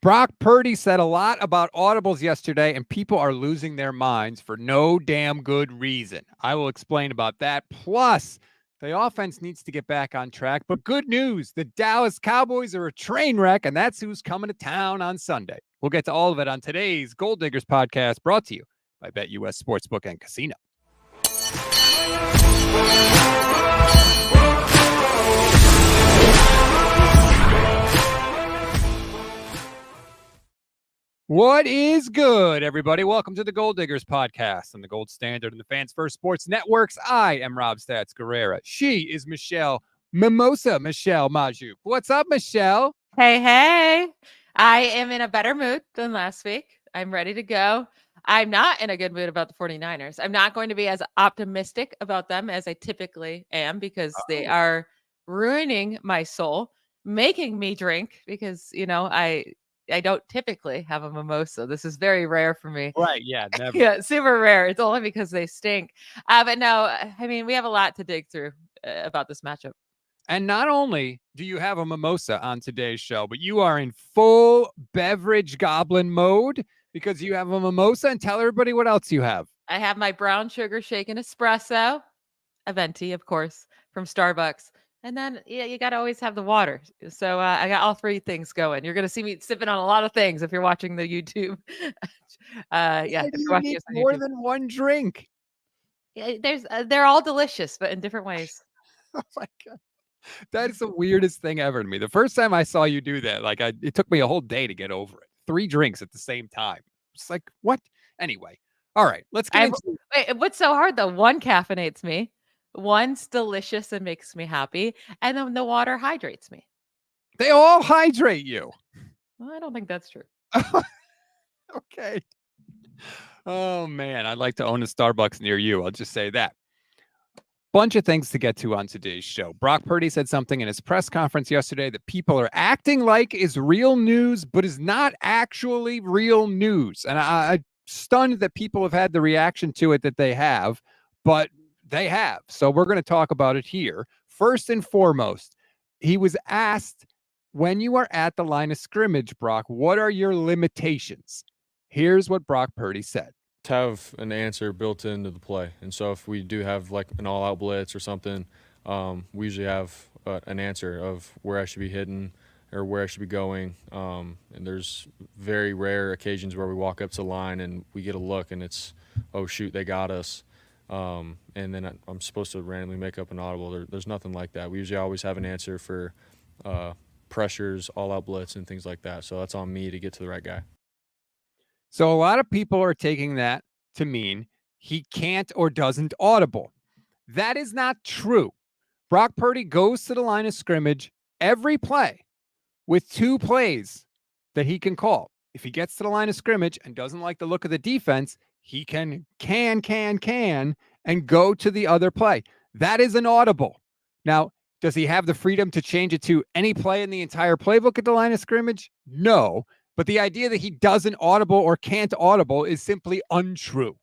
Brock Purdy said a lot about audibles yesterday, and people are losing their minds for no damn good reason. I will explain about that. Plus, the offense needs to get back on track. But good news, the Dallas Cowboys are a train wreck, and that's who's coming to town on Sunday. We'll get to all of it on today's Gold Diggers podcast, brought to you by BetUS Sportsbook and Casino. What is good, everybody? Welcome to the Gold Diggers podcast on the Gold Standard and the Fans First Sports Networks. I am Rob Stats Guerrera. She is Michelle Majuk. What's up, Michelle? Hey. I am in a better mood than last week. I'm ready to go. I'm not in a good mood about the 49ers. I'm not going to be as optimistic about them as I typically am because they are ruining my soul, making me drink because, I don't typically have a mimosa. This is very rare for me. Right, yeah, never. Yeah, super rare. It's only because they stink. But no, I mean, we have a lot to dig through about this matchup. And not only do you have a mimosa on today's show, but you are in full beverage goblin mode because you have a mimosa. And tell everybody what else you have. I have my brown sugar shaken espresso, a venti, of course, from Starbucks. And then, you got to always have the water. So I got all three things going. You're going to see me sipping on a lot of things if you're watching the YouTube. You need more than one drink. Yeah, they're all delicious, but in different ways. Oh, my God. That is the weirdest thing ever to me. The first time I saw you do that, it took me a whole day to get over it. 3 drinks at the same time. It's like, what? Anyway. All right, let's get into Wait, what's so hard though? One caffeinates me. One's delicious and makes me happy. And then the water hydrates me. They all hydrate you. Well, I don't think that's true. Okay. Oh, man. I'd like to own a Starbucks near you. I'll just say that. Bunch of things to get to on today's show. Brock Purdy said something in his press conference yesterday that people are acting like is real news, but is not actually real news. And I'm stunned that people have had the reaction to it that they have, but they have. So we're going to talk about it here. First and foremost, he was asked, when you are at the line of scrimmage, Brock, what are your limitations? Here's what Brock Purdy said. Have an answer built into the play, and so if we do have like an all-out blitz or something, we usually have an answer of where I should be hitting or where I should be going, and there's very rare occasions where we walk up to the line and we get a look and it's, oh shoot, they got us, and then I'm supposed to randomly make up an audible. There's nothing like that. We usually always have an answer for pressures, all-out blitz, and things like that, so that's on me to get to the right guy. So a lot of people are taking that to mean he can't or doesn't audible. That is not true. Brock Purdy goes to the line of scrimmage every play with 2 plays that he can call. If he gets to the line of scrimmage and doesn't like the look of the defense, he can and go to the other play. That is an audible. Now, does he have the freedom to change it to any play in the entire playbook at the line of scrimmage? No. But the idea that he doesn't audible or can't audible is simply untrue.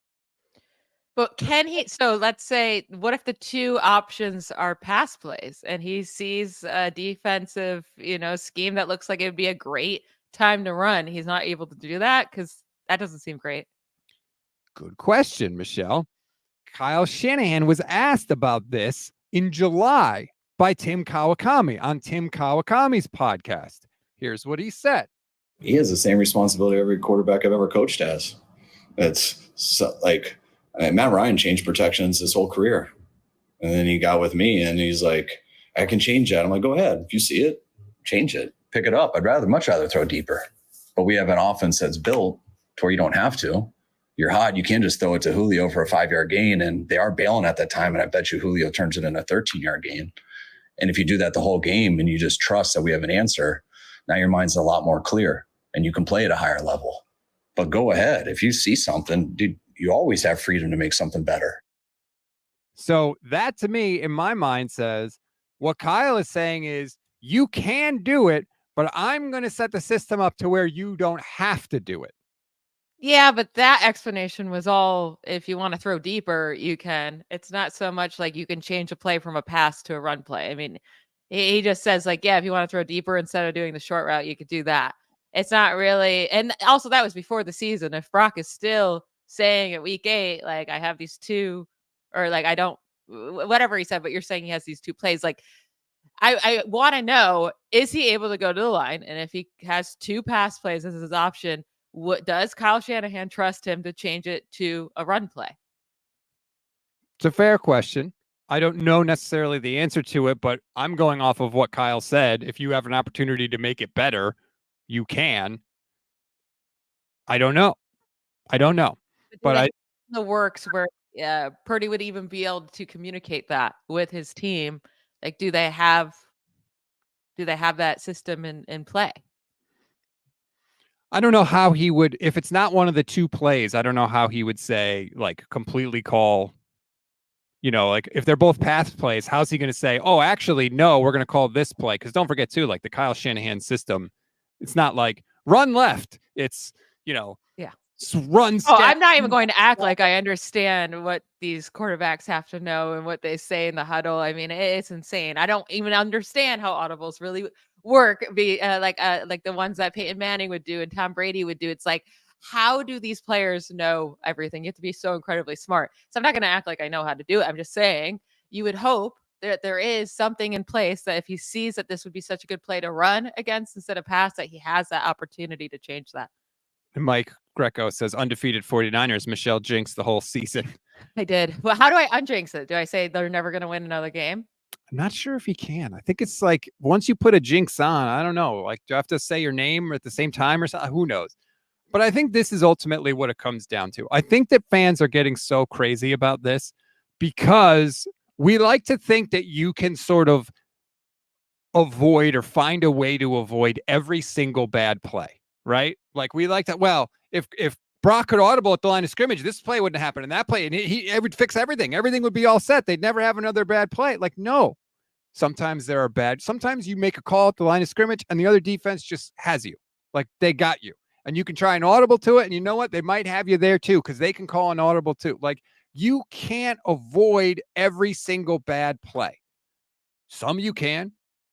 But can he? So let's say, what if the 2 options are pass plays and he sees a defensive, scheme that looks like it would be a great time to run? He's not able to do that because that doesn't seem great. Good question, Michelle. Kyle Shanahan was asked about this in July by Tim Kawakami on Tim Kawakami's podcast. Here's what he said. He has the same responsibility every quarterback I've ever coached has. It's so, Matt Ryan changed protections his whole career. And then he got with me and he's like, I can change that. I'm like, go ahead. If you see it, change it. Pick it up. Much rather throw deeper. But we have an offense that's built to where you don't have to. You're hot. You can't just throw it to Julio for a 5-yard gain. And they are bailing at that time. And I bet you Julio turns it into a 13-yard gain. And if you do that the whole game and you just trust that we have an answer, now your mind's a lot more clear. And you can play at a higher level. But go ahead. If you see something, dude, you always have freedom to make something better. So that, to me, in my mind, says what Kyle is saying is you can do it, but I'm going to set the system up to where you don't have to do it. Yeah, but that explanation was all, if you want to throw deeper, you can. It's not so much like you can change a play from a pass to a run play. I mean, he just says, if you want to throw deeper instead of doing the short route, you could do that. it's not really. And also that was before the season. If Brock is still saying at week 8, like, I have these 2, or like, I don't, whatever he said, but you're saying he has these 2 plays. Like, I want to know, is he able to go to the line? And if he has 2 pass plays as his option, what does Kyle Shanahan trust him to change it to a run play? It's a fair question. I don't know necessarily the answer to it, but I'm going off of what Kyle said. If you have an opportunity to make it better, you can. I don't know. But I the works where Purdy would even be able to communicate that with his team. Like, do they have that system in play? I don't know how he would, if it's not one of the 2 plays, I don't know how he would say, like, completely call, like, if they're both pass plays, how's he going to say, oh, actually, no, we're going to call this play? Because don't forget, too, like, the Kyle Shanahan system, it's not like run left. It's, Yeah. run. Oh, I'm not even going to act like I understand what these quarterbacks have to know and what they say in the huddle. I mean, it's insane. I don't even understand how audibles really work. Like the ones that Peyton Manning would do and Tom Brady would do. It's like, how do these players know everything? You have to be so incredibly smart. So I'm not going to act like I know how to do it. I'm just saying, you would hope that there is something in place that if he sees that this would be such a good play to run against instead of pass, that he has that opportunity to change that. Mike Greco says undefeated 49ers, Michelle jinxed the whole season. I did. Well, how do I undrinks it? Do I say they're never going to win another game? I'm not sure if he can. I think it's like, once you put a jinx on, I don't know. Like, do I have to say your name at the same time or something? Who knows? But I think this is ultimately what it comes down to. I think that fans are getting so crazy about this because we like to think that you can sort of avoid or find a way to avoid every single bad play, right? Like, we like that. Well, if Brock could audible at the line of scrimmage, this play wouldn't happen. And that play, and he would fix everything. Everything would be all set. They'd never have another bad play. Like, no. Sometimes there are bad. Sometimes you make a call at the line of scrimmage and the other defense just has you. Like, they got you. And you can try an audible to it. And you know what? They might have you there too, because they can call an audible too. Like, you can't avoid every single bad play. Some you can.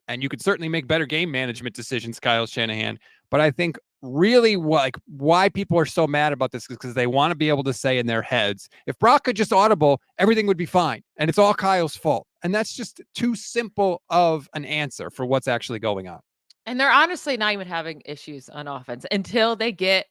And you could certainly make better game management decisions, Kyle Shanahan. But I think really why people are so mad about this is because they want to be able to say in their heads, if Brock could just audible, everything would be fine. And it's all Kyle's fault. And that's just too simple of an answer for what's actually going on. And they're honestly not even having issues on offense until they get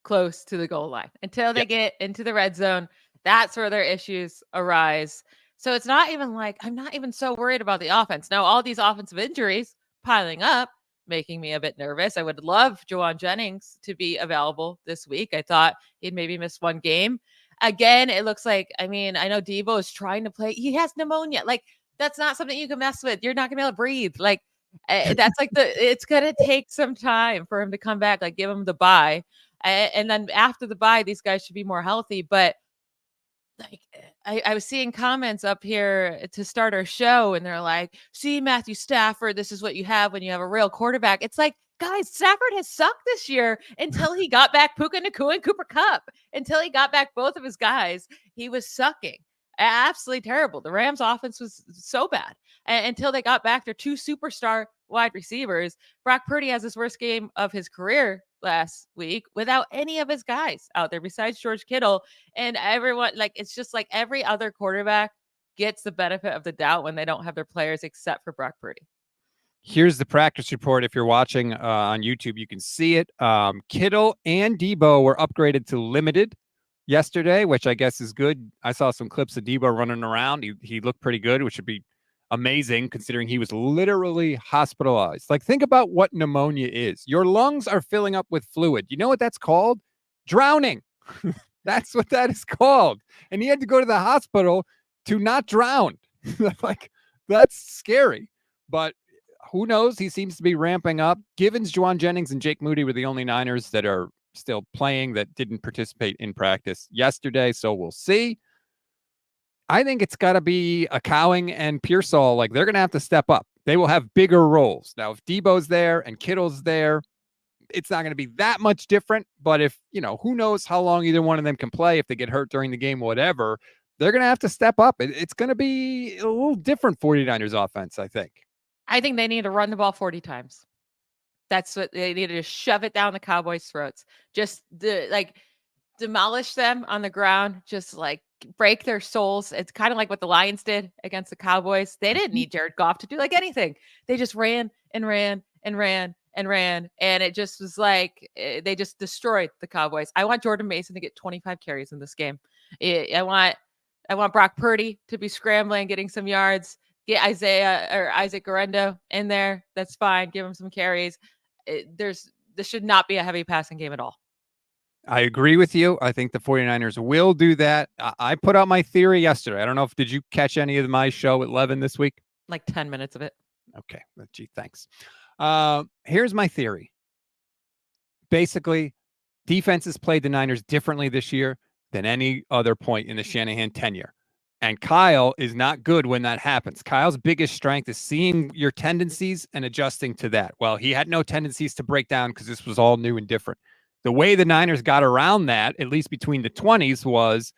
close to the goal line, until they get into the red zone. That's where their issues arise. So it's not even like, I'm not even so worried about the offense. Now, all these offensive injuries piling up, making me a bit nervous. I would love Jennings to be available this week. I thought he'd maybe miss 1 game. Again, it looks like, I mean, I know Deebo is trying to play. He has pneumonia. Like, that's not something you can mess with. You're not going to be able to breathe. Like, that's like it's going to take some time for him to come back. Like, give him the bye. And then after the bye, these guys should be more healthy. But like, I was seeing comments up here to start our show, and they're like, see, Matthew Stafford, this is what you have when you have a real quarterback. It's like, guys, Stafford has sucked this year until he got back Puka Nacua and Cooper Kupp. Until he got back both of his guys, he was sucking. Absolutely terrible. The Rams offense was so bad until they got back their 2 superstar wide receivers. Brock Purdy has his worst game of his career last week without any of his guys out there besides George Kittle. And everyone, like, it's just like every other quarterback gets the benefit of the doubt when they don't have their players except for Brock Purdy. Here's the practice report. If you're watching on YouTube, you can see it. Kittle and Deebo were upgraded to limited yesterday, which I guess is good. I saw some clips of Deebo running around. He looked pretty good, which would be amazing considering he was literally hospitalized. Like, think about what pneumonia is. Your lungs are filling up with fluid. You know what that's called? Drowning. That's what that is called. And he had to go to the hospital to not drown. Like, that's scary. But who knows? He seems to be ramping up. Givens, Jauan Jennings, and Jake Moody were the only Niners that are still playing that didn't participate in practice yesterday. So we'll see. I think it's got to be a Cowing and Pearsall. Like, they're going to have to step up. They will have bigger roles. Now, if Deebo's there and Kittle's there, it's not going to be that much different. But if, who knows how long either one of them can play, if they get hurt during the game, whatever, they're going to have to step up. It's going to be a little different 49ers offense, I think. I think they need to run the ball 40 times. That's what they need to shove it down the Cowboys' throats. Just demolish them on the ground, just like break their souls. It's kind of like what the Lions did against the Cowboys. They didn't need Jared Goff to do like anything. They just ran and ran and ran and ran. And it just was like they just destroyed the Cowboys. I want Jordan Mason to get 25 carries in this game. I want Brock Purdy to be scrambling, getting some yards. Get Isaac Guerrero in there. That's fine. Give him some carries. This should not be a heavy passing game at all. I agree with you. I think the 49ers will do that. I put out my theory yesterday. I don't know did you catch any of my show at 11 this week? Like 10 minutes of it. Okay. Gee, thanks. Here's my theory. Basically, defenses played the Niners differently this year than any other point in the Shanahan tenure. And Kyle is not good when that happens. Kyle's biggest strength is seeing your tendencies and adjusting to that. Well, he had no tendencies to break down because this was all new and different. The way the Niners got around that, at least between the 20s, was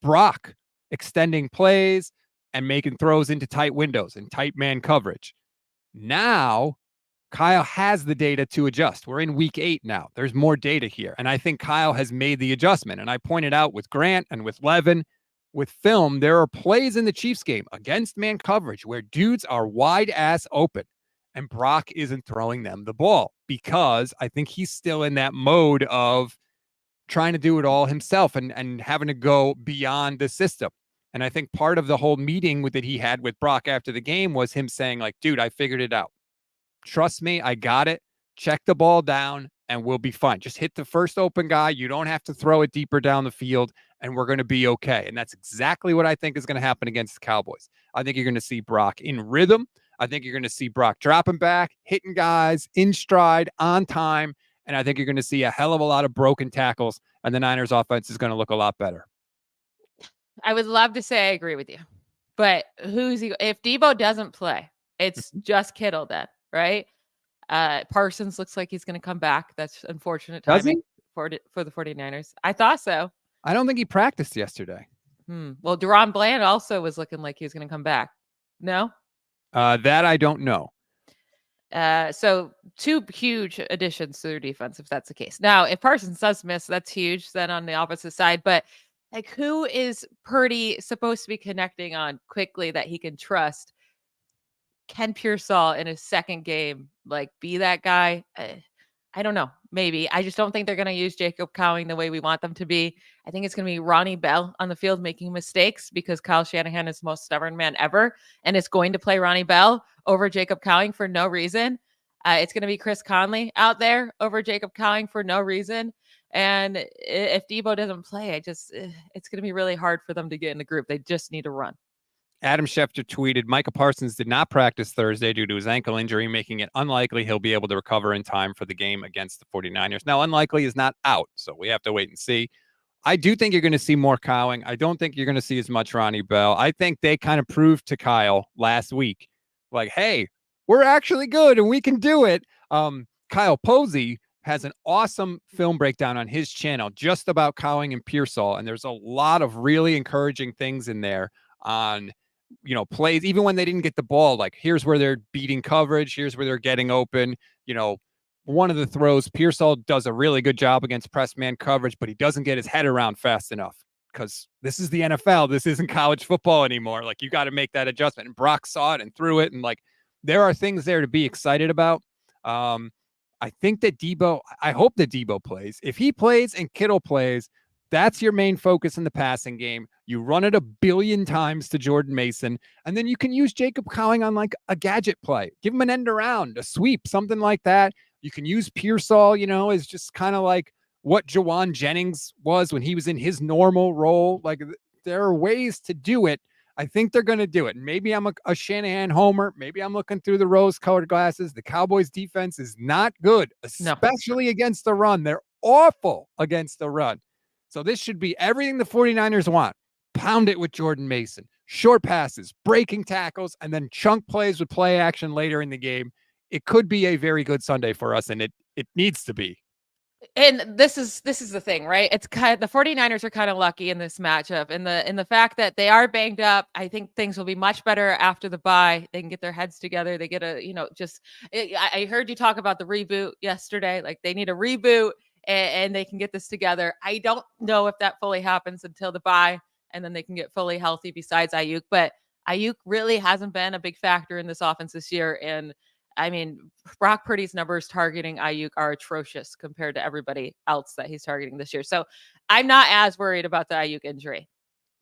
Brock extending plays and making throws into tight windows and tight man coverage. Now, Kyle has the data to adjust. We're in week 8 now. There's more data here. And I think Kyle has made the adjustment. And I pointed out with Grant and with Levin, with film, there are plays in the Chiefs game against man coverage where dudes are wide ass open. And Brock isn't throwing them the ball because I think he's still in that mode of trying to do it all himself and having to go beyond the system. And I think part of the whole meeting that he had with Brock after the game was him saying, like, dude, I figured it out. Trust me, I got it. Check the ball down and we'll be fine. Just hit the first open guy. You don't have to throw it deeper down the field and we're going to be okay. And that's exactly what I think is going to happen against the Cowboys. I think you're going to see Brock in rhythm. I think you're going to see Brock dropping back, hitting guys in stride, on time. And I think you're going to see a hell of a lot of broken tackles, and the Niners offense is going to look a lot better. I would love to say I agree with you, but who's he? If Deebo doesn't play, it's just Kittle then, right? Parsons looks like he's going to come back. That's unfortunate timing for the 49ers. I thought so. I don't think he practiced yesterday. Well, Deron Bland also was looking like he was going to come back. No? That I don't know. So 2 huge additions to their defense, if that's the case. Now, if Parsons does miss, that's huge then on the opposite side. But like, who is Purdy supposed to be connecting on quickly that he can trust? Can Pearsall in his second game, like, be that guy? I don't know. Maybe. I just don't think they're going to use Jacob Cowing the way we want them to be. I think it's going to be Ronnie Bell on the field making mistakes because Kyle Shanahan is the most stubborn man ever. And it's going to play Ronnie Bell over Jacob Cowing for no reason. It's going to be Chris Conley out there over Jacob Cowing for no reason. And if Deebo doesn't play, it's going to be really hard for them to get in the group. They just need to run. Adam Schefter tweeted, Micah Parsons did not practice Thursday due to his ankle injury, making it unlikely he'll be able to recover in time for the game against the 49ers. Now, unlikely is not out, so we have to wait and see. I do think you're going to see more Cowing. I don't think you're going to see as much Ronnie Bell. I think they kind of proved to Kyle last week, like, hey, we're actually good and we can do it. Kyle Posey has an awesome film breakdown on his channel just about Cowing and Pearsall, and there's a lot of really encouraging things in there on plays, even when they didn't get the ball, like here's where they're beating coverage. Here's where they're getting open. One of the throws, Pearsall does a really good job against press man coverage, but he doesn't get his head around fast enough because this is the NFL. This isn't college football anymore. Like, you got to make that adjustment. And Brock saw it and threw it. And like, there are things there to be excited about. I think that I hope that Deebo plays. If he plays and Kittle plays, that's your main focus in the passing game. You run it 1 billion times to Jordan Mason, and then you can use Jacob Cowing on like a gadget play. Give him an end around, a sweep, something like that. You can use Pearsall, as just kind of like what Jauan Jennings was when he was in his normal role. Like, there are ways to do it. I think they're going to do it. Maybe I'm a Shanahan homer. Maybe I'm looking through the rose-colored glasses. The Cowboys defense is not good, especially against the run. They're awful against the run. So this should be everything the 49ers want. Pound it with Jordan Mason. Short passes, breaking tackles, and then chunk plays with play action later in the game. It could be a very good Sunday for us, and it needs to be. And this is the thing, right? It's kind of, the 49ers are kind of lucky in this matchup, and the fact that they are banged up. I think things will be much better after the bye. They can get their heads together. They get a, I heard you talk about the reboot yesterday. Like, they need a reboot, and they can get this together. I don't know if that fully happens until the bye, and then they can get fully healthy besides Ayuk. But Ayuk really hasn't been a big factor in this offense this year, and I mean, Brock Purdy's numbers targeting Ayuk are atrocious compared to everybody else that he's targeting this year. So I'm not as worried about the Ayuk injury.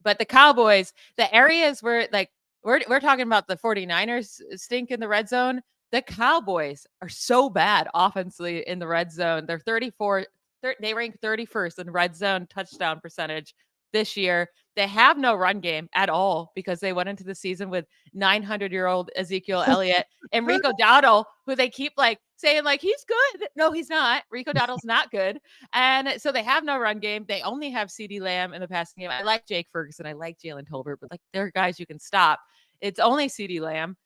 But the Cowboys, the areas where, like, we're talking about the 49ers stink in the red zone. The Cowboys are so bad offensively in the red zone. They're they rank 31st in red zone touchdown percentage this year. They have no run game at all because they went into the season with 900-year-old Ezekiel Elliott and Rico Dowdle, who they keep like saying like he's good. No, he's not. Rico Dowdle's not good. And so they have no run game. They only have CeeDee Lamb in the passing game. I like Jake Ferguson. I like Jalen Tolbert, but like, they're guys you can stop. It's only CeeDee Lamb.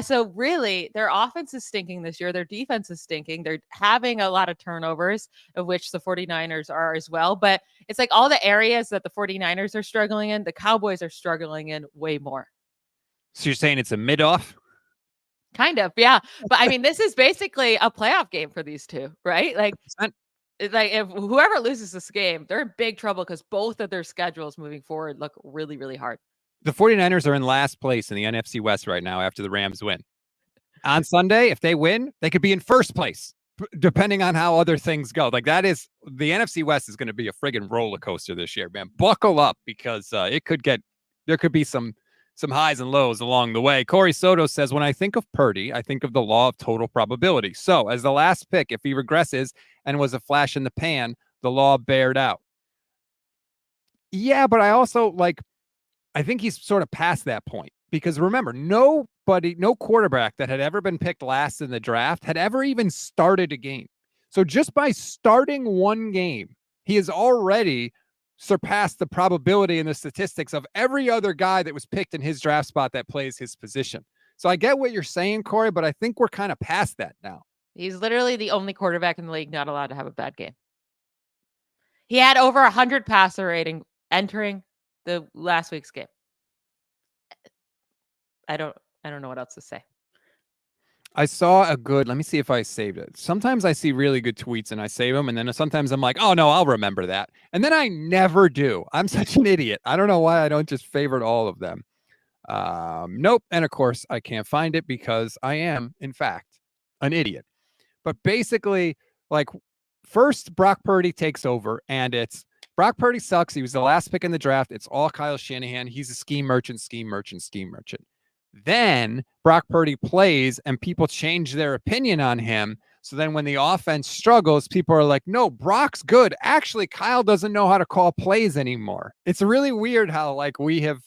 So really, their offense is stinking this year. Their defense is stinking. They're having a lot of turnovers, of which the 49ers are as well. But it's like all the areas that the 49ers are struggling in, the Cowboys are struggling in way more. So you're saying it's a mid-off? Kind of, yeah. But I mean, this is basically a playoff game for these two, right? Like, if whoever loses this game, they're in big trouble because both of their schedules moving forward look really, really hard. The 49ers are in last place in the NFC West right now after the Rams win. On Sunday, if they win, they could be in first place, depending on how other things go. Like, that is, the NFC West is going to be a friggin' roller coaster this year, man. Buckle up, because there could be some highs and lows along the way. Corey Soto says, when I think of Purdy, I think of the law of total probability. So as the last pick, if he regresses and was a flash in the pan, the law bared out. Yeah, but I also I think he's sort of past that point, because remember, no quarterback that had ever been picked last in the draft had ever even started a game. So just by starting one game, he has already surpassed the probability and the statistics of every other guy that was picked in his draft spot that plays his position. So I get what you're saying, Corey, but I think we're kind of past that now. He's literally the only quarterback in the league not allowed to have a bad game. He had over 100 passer rating entering the last week's game. I don't know what else to say. I saw let me see if I saved it. Sometimes I see really good tweets and I save them, and then sometimes I'm like, oh no, I'll remember that. And then I never do. I'm such an idiot. I don't know why I don't just favorite all of them. Nope. And of course I can't find it because I am, in fact, an idiot. But basically, first Brock Purdy takes over, and it's Brock Purdy sucks. He was the last pick in the draft. It's all Kyle Shanahan. He's a scheme merchant. Then Brock Purdy plays and people change their opinion on him. So then when the offense struggles, people are like, no, Brock's good. Actually, Kyle doesn't know how to call plays anymore. It's really weird how we have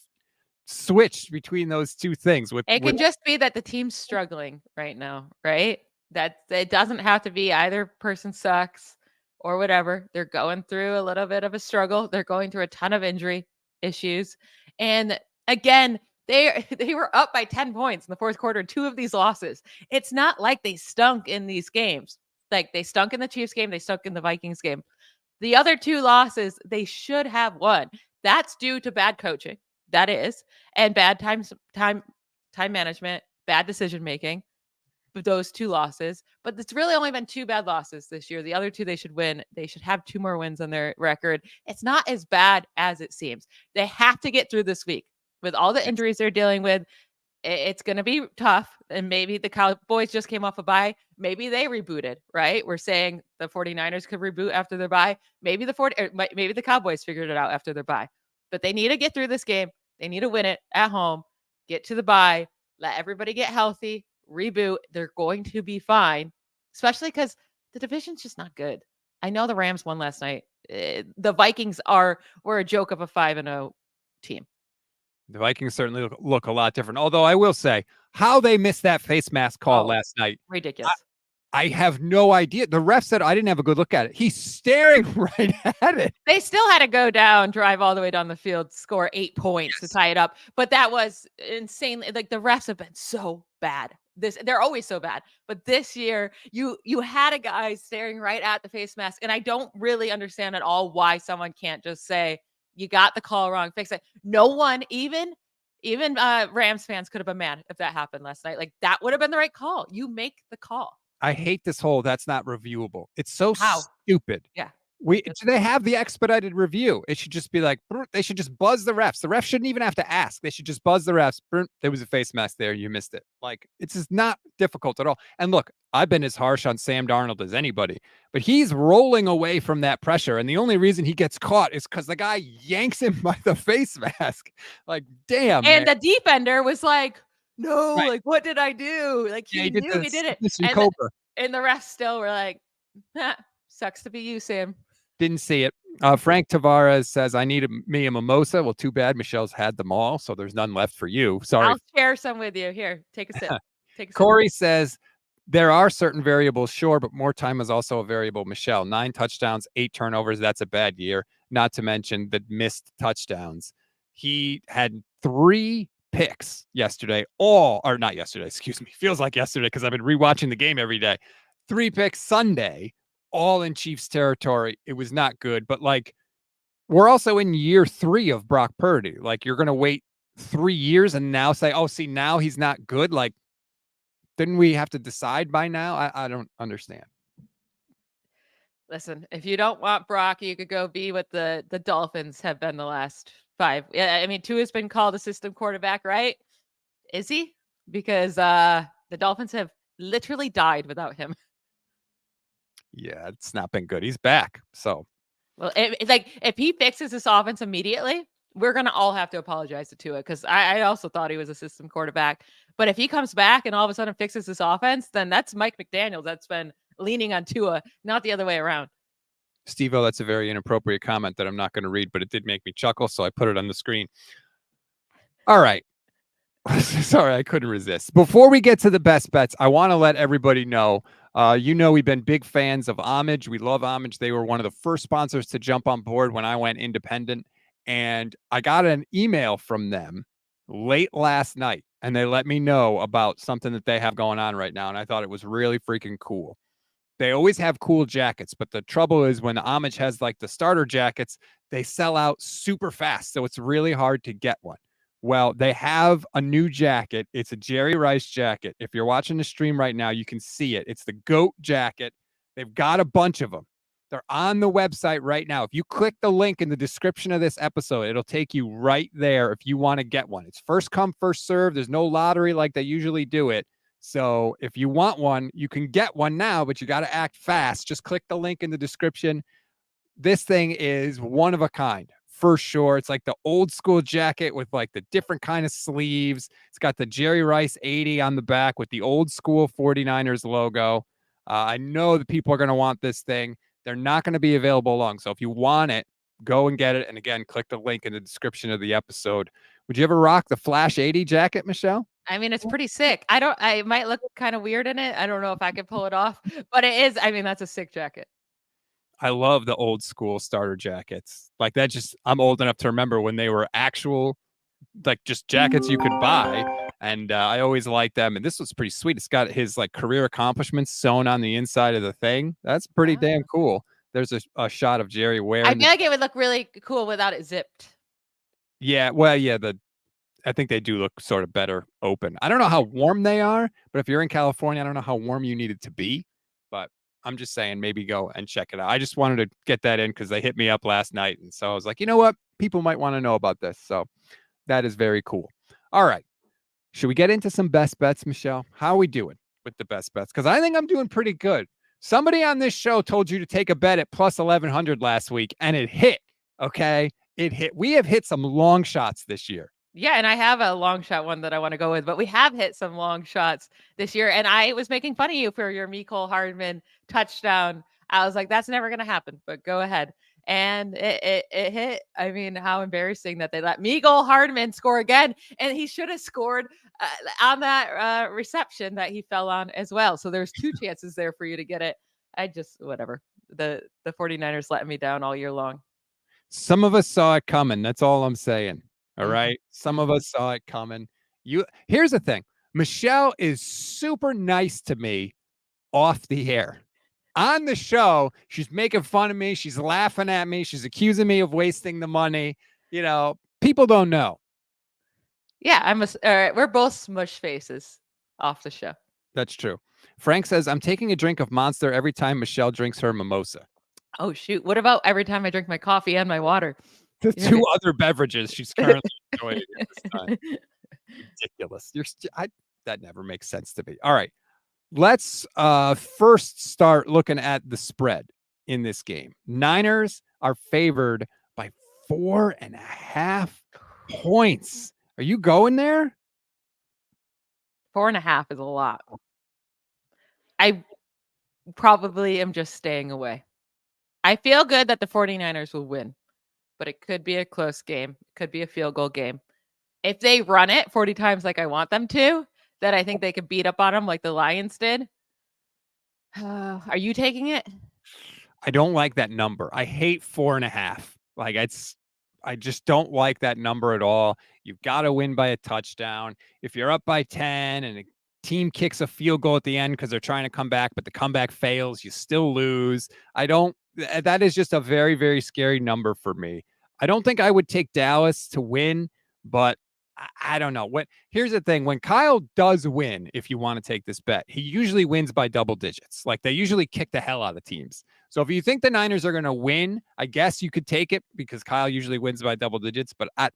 switched between those two things. It can just be that the team's struggling right now, right? That it doesn't have to be either person sucks or whatever. They're going through a little bit of a struggle. They're going through a ton of injury issues. And again, they were up by 10 points in the fourth quarter, 2 of these losses. It's not like they stunk in these games. Like, they stunk in the Chiefs game, they stunk in the Vikings game. The other 2 losses, they should have won. That's due to bad coaching. That is. And bad time management, bad decision making. Those 2 losses, but it's really only been 2 bad losses this year. The other 2 they should win. They should have 2 more wins on their record. It's not as bad as it seems. They have to get through this week with all the injuries they're dealing with. It's going to be tough. And maybe the Cowboys just came off a bye. Maybe they rebooted, right? We're saying the 49ers could reboot after their bye. Maybe the Cowboys figured it out after their bye, but they need to get through this game. They need to win it at home, get to the bye, let everybody get healthy, reboot. They're going to be fine, especially because the division's just not good. I know the Rams won last night. The Vikings were a joke of a 5-0 team. The Vikings certainly look a lot different. Although I will say, how they missed that face mask call last night. Ridiculous. I have no idea. The ref said I didn't have a good look at it. He's staring right at it. They still had to go down, drive all the way down the field, score 8 points to tie it up. But that was insane. Like, the refs have been so bad They're always so bad. But this year, you had a guy staring right at the face mask. And I don't really understand at all why someone can't just say, you got the call wrong, fix it. No one, even Rams fans could have been mad if that happened last night. Like, that would have been the right call. You make the call. I hate this whole that's not reviewable. It's so How? stupid. Yeah. They have the expedited review. It should just be like, they should just buzz the refs. The refs shouldn't even have to ask. They should just buzz the refs. There was a face mask there. You missed it. Like, it's just not difficult at all. And look, I've been as harsh on Sam Darnold as anybody, but he's rolling away from that pressure. And the only reason he gets caught is because the guy yanks him by the face mask. Like, damn. And man. the defender was like, no, Right. like, what did I do? Like, he knew he did it. And the refs still were like, sucks to be you, Sam. Didn't see it. Frank Tavares says, I need me a mimosa. Well, too bad Michelle's had them all, so there's none left for you. Sorry. I'll share some with you. Here, take a sip. Corey says, there are certain variables, sure, but more time is also a variable. Michelle, 9 touchdowns, 8 turnovers. That's a bad year. Not to mention the missed touchdowns. He had 3 picks yesterday. Not yesterday, excuse me. Feels like yesterday because I've been rewatching the game every day. 3 picks Sunday, all in Chiefs territory. It was not good, but like, we're also in year 3 of Brock Purdy. Like, you're going to wait 3 years and now say, oh, see, now he's not good. Like, didn't we have to decide by now? I don't understand. Listen, if you don't want Brock, you could go be what the Dolphins have been the last 5. Yeah, I mean, Tua's been called a system quarterback, right? Is he? Because the Dolphins have literally died without him. Yeah, it's not been good. He's back. So, well, if he fixes this offense immediately, we're going to all have to apologize to Tua, because I also thought he was a system quarterback. But if he comes back and all of a sudden fixes this offense, then that's Mike McDaniel that's been leaning on Tua, not the other way around. Steve-O, that's a very inappropriate comment that I'm not going to read, but it did make me chuckle, so I put it on the screen. All right. Sorry, I couldn't resist. Before we get to the best bets, I want to let everybody know, we've been big fans of Homage. We love Homage. They were one of the first sponsors to jump on board when I went independent. And I got an email from them late last night, and they let me know about something that they have going on right now. And I thought it was really freaking cool. They always have cool jackets, but the trouble is when Homage has like the starter jackets, they sell out super fast. So it's really hard to get one. Well, they have a new jacket. It's a Jerry Rice jacket. If you're watching the stream right now, you can see it. It's the GOAT jacket. They've got a bunch of them. They're on the website right now. If you click the link in the description of this episode, it'll take you right there if you want to get one. It's first come, first serve. There's no lottery like they usually do it. So if you want one, you can get one now, but you got to act fast. Just click the link in the description. This thing is one of a kind. For sure. It's like the old school jacket with like the different kind of sleeves. It's got the Jerry Rice 80 on the back with the old school 49ers logo. I know that people are going to want this thing. They're not going to be available long. So if you want it, go and get it. And again, click the link in the description of the episode. Would you ever rock the Flash 80 jacket, Michelle? I mean, it's pretty sick. I might look kind of weird in it. I don't know if I could pull it off, but it is. I mean, that's a sick jacket. I love the old school starter jackets. Like that I'm old enough to remember when they were actual, like just jackets you could buy. And I always liked them. And this was pretty sweet. It's got his like career accomplishments sewn on the inside of the thing. That's pretty damn cool. There's a shot of Jerry wearing. I feel like it would look really cool without it zipped. Yeah. Well, yeah. I think they do look sort of better open. I don't know how warm they are, but if you're in California, I don't know how warm you need it to be. But I'm just saying, maybe go and check it out. I just wanted to get that in because they hit me up last night. And so I was like, you know what? People might want to know about this. So that is very cool. All right. Should we get into some best bets, Michelle? How are we doing with the best bets? Because I think I'm doing pretty good. Somebody on this show told you to take a bet at plus 1,100 last week, and it hit. Okay. It hit. We have hit some long shots this year. Yeah, and I have a long shot one that I want to go with, but we have hit some long shots this year. And I was making fun of you for your Mecole Hardman touchdown. I was like, that's never going to happen, but go ahead. And it hit. I mean, how embarrassing that they let Mecole Hardman score again. And he should have scored on that reception that he fell on as well. So there's 2 chances there for you to get it. Whatever. The 49ers letting me down all year long. Some of us saw it coming. That's all I'm saying. All right. Some of us saw it coming. Here's the thing. Michelle is super nice to me off the air. On the show, she's making fun of me. She's laughing at me. She's accusing me of wasting the money. You know, people don't know. Yeah, we're both smush faces off the show. That's true. Frank says, I'm taking a drink of Monster every time Michelle drinks her mimosa. Oh, shoot. What about every time I drink my coffee and my water? The two other beverages she's currently enjoying at this time. Ridiculous. That never makes sense to me. All right. Let's first start looking at the spread in this game. Niners are favored by 4.5 points. Are you going there? 4.5 is a lot. I probably am just staying away. I feel good that the 49ers will win, but it could be a close game. It could be a field goal game. If they run it 40 times like I want them to, then I think they could beat up on them like the Lions did. Are you taking it? I don't like that number. I hate 4.5. Like I just don't like that number at all. You've got to win by a touchdown. If you're up by 10 and a team kicks a field goal at the end because they're trying to come back, but the comeback fails, you still lose. That is just a very, very scary number for me. I don't think I would take Dallas to win, but I don't know. Here's the thing. When Kyle does win, if you want to take this bet, he usually wins by double digits. Like they usually kick the hell out of the teams. So if you think the Niners are going to win, I guess you could take it because Kyle usually wins by double digits, but I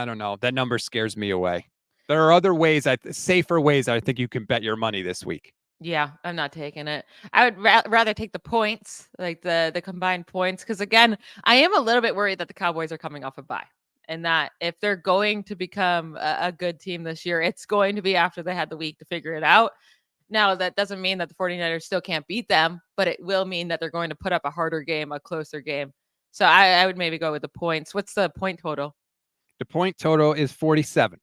don't know. That number scares me away. There are other ways, safer ways I think you can bet your money this week. Yeah, I'm not taking it. I would rather take the points, like the combined points, because again, I am a little bit worried that the Cowboys are coming off a bye. And that if they're going to become a good team this year, it's going to be after they had the week to figure it out. Now, that doesn't mean that the 49ers still can't beat them, but it will mean that they're going to put up a harder game, a closer game. So I would maybe go with the points. What's the point total? The point total is 47.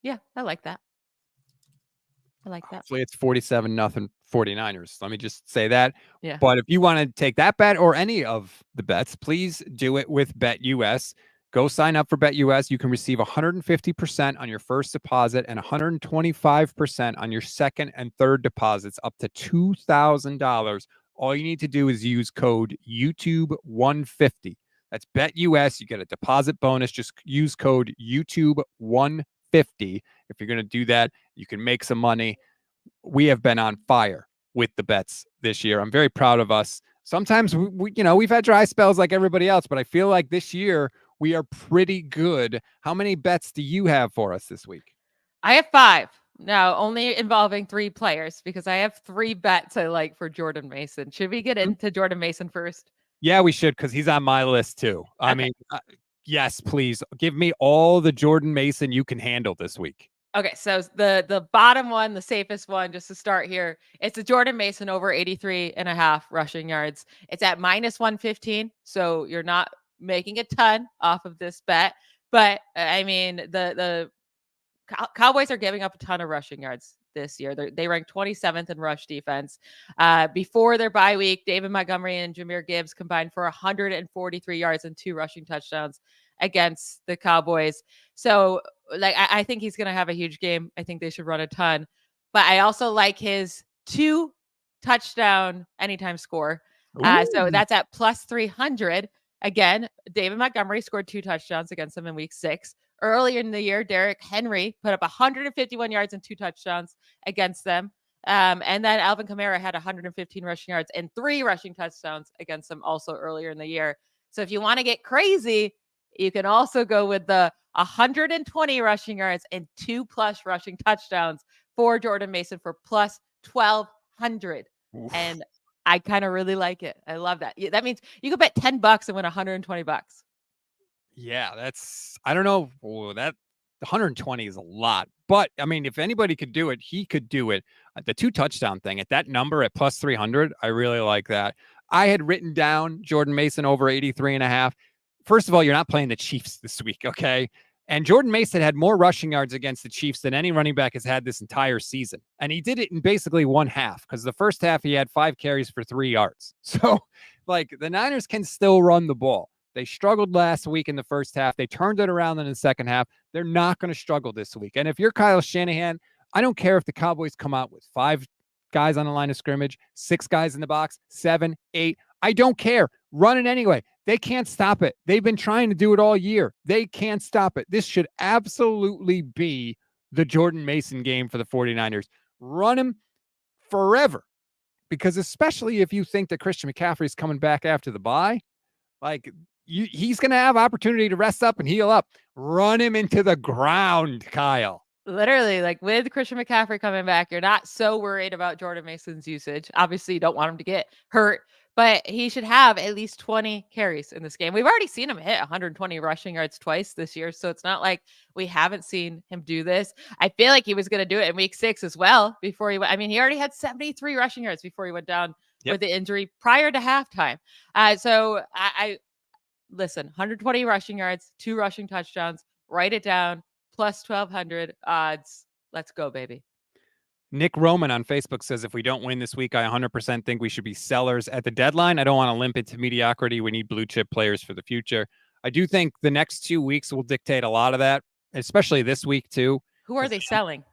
Yeah, I like that. I like that. Hopefully it's 47-0 49ers. Let me just say that. Yeah. But if you want to take that bet or any of the bets, please do it with BetUS. Go sign up for BetUS. You can receive 150% on your first deposit and 125% on your second and third deposits up to $2,000. All you need to do is use code YouTube150. That's BetUS. You get a deposit bonus. Just use code YouTube150. If you're going to do that, you can make some money. We have been on fire with the bets this year. I'm very proud of us. Sometimes we've had dry spells like everybody else, but I feel like this year we are pretty good. How many bets do you have for us this week? I have 5. Now, only involving 3 players because I have 3 bets I like for Jordan Mason. Should we get into Jordan Mason first? Yeah, we should, because he's on my list too. I mean, yes, please give me all the Jordan Mason you can handle this week. Okay, so the bottom one, the safest one, just to start here, it's a Jordan Mason over 83.5 rushing yards. It's at -115, so you're not making a ton off of this bet. But I mean, the Cowboys are giving up a ton of rushing yards this year. They rank 27th in rush defense. Before their bye week, David Montgomery and Jahmyr Gibbs combined for 143 yards and 2 rushing touchdowns against the Cowboys. So like, I think he's going to have a huge game. I think they should run a ton, but I also like his 2 touchdown anytime score. So that's at +300. Again, David Montgomery scored 2 touchdowns against them in week 6. Earlier in the year, Derrick Henry put up 151 yards and 2 touchdowns against them. And then Alvin Kamara had 115 rushing yards and 3 rushing touchdowns against them also earlier in the year. So if you want to get crazy, you can also go with the 120 rushing yards and 2+ rushing touchdowns for Jordan Mason for +1,200. Oof. And I kind of really like it. I love that. That means you could bet $10 and win $120. Yeah, I don't know. That 120 is a lot, but I mean, if anybody could do it, he could do it. The 2 touchdown thing at that number at +300, I really like that. I had written down Jordan Mason over 83.5. First of all, you're not playing the Chiefs this week, okay? And Jordan Mason had more rushing yards against the Chiefs than any running back has had this entire season. And he did it in basically one half, because the first half he had 5 carries for 3 yards. So, like, the Niners can still run the ball. They struggled last week in the first half. They turned it around in the second half. They're not going to struggle this week. And if you're Kyle Shanahan, I don't care if the Cowboys come out with 5 guys on the line of scrimmage, 6 guys in the box, 7, 8. I don't care. Run it anyway. They can't stop it. They've been trying to do it all year. They can't stop it. This should absolutely be the Jordan Mason game for the 49ers. Run him forever. Because especially if you think that Christian McCaffrey is coming back after the bye, like he's going to have opportunity to rest up and heal up. Run him into the ground, Kyle. Literally, like with Christian McCaffrey coming back, you're not so worried about Jordan Mason's usage. Obviously, you don't want him to get hurt, but he should have at least 20 carries in this game. We've already seen him hit 120 rushing yards twice this year, so it's not like we haven't seen him do this. I feel like he was going to do it in week 6 as well before he went. I mean, he already had 73 rushing yards before he went down with the injury prior to halftime. So I listen, 120 rushing yards, 2 rushing touchdowns, write it down. Plus 1,200 odds. Let's go, baby. Nick Roman on Facebook says, if we don't win this week, I 100% think we should be sellers at the deadline. I don't want to limp it to mediocrity. We need blue chip players for the future. I do think the next 2 weeks will dictate a lot of that, especially this week too. Who are they selling?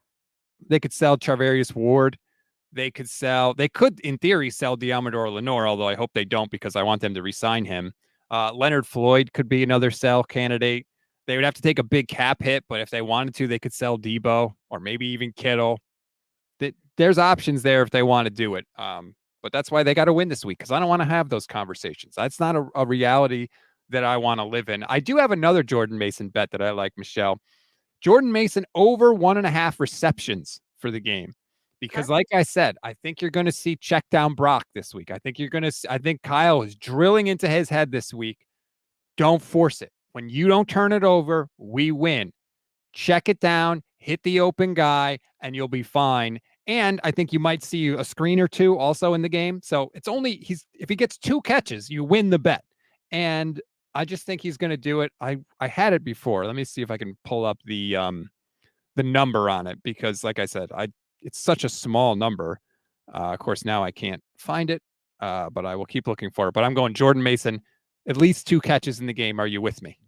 They could sell Charvarius Ward. They could, in theory, sell Diamador Lenore, although I hope they don't because I want them to re-sign him. Leonard Floyd could be another sell candidate. They would have to take a big cap hit, but if they wanted to, they could sell Deebo or maybe even Kittle. There's options there if they want to do it. But that's why they got to win this week because I don't want to have those conversations. That's not a reality that I want to live in. I do have another Jordan Mason bet that I like, Michelle. Jordan Mason over 1.5 receptions for the game. Because like I said, I think you're going to see check down Brock this week. I think Kyle is drilling into his head this week. Don't force it. When you don't turn it over, we win. Check it down, hit the open guy, and you'll be fine. And I think you might see a screen or 2 also in the game. So it's only if he gets 2 catches, you win the bet. And I just think he's going to do it. I had it before. Let me see if I can pull up the number on it because, like I said, it's such a small number. Of course, now I can't find it, but I will keep looking for it. But I'm going Jordan Mason, at least 2 catches in the game. Are you with me?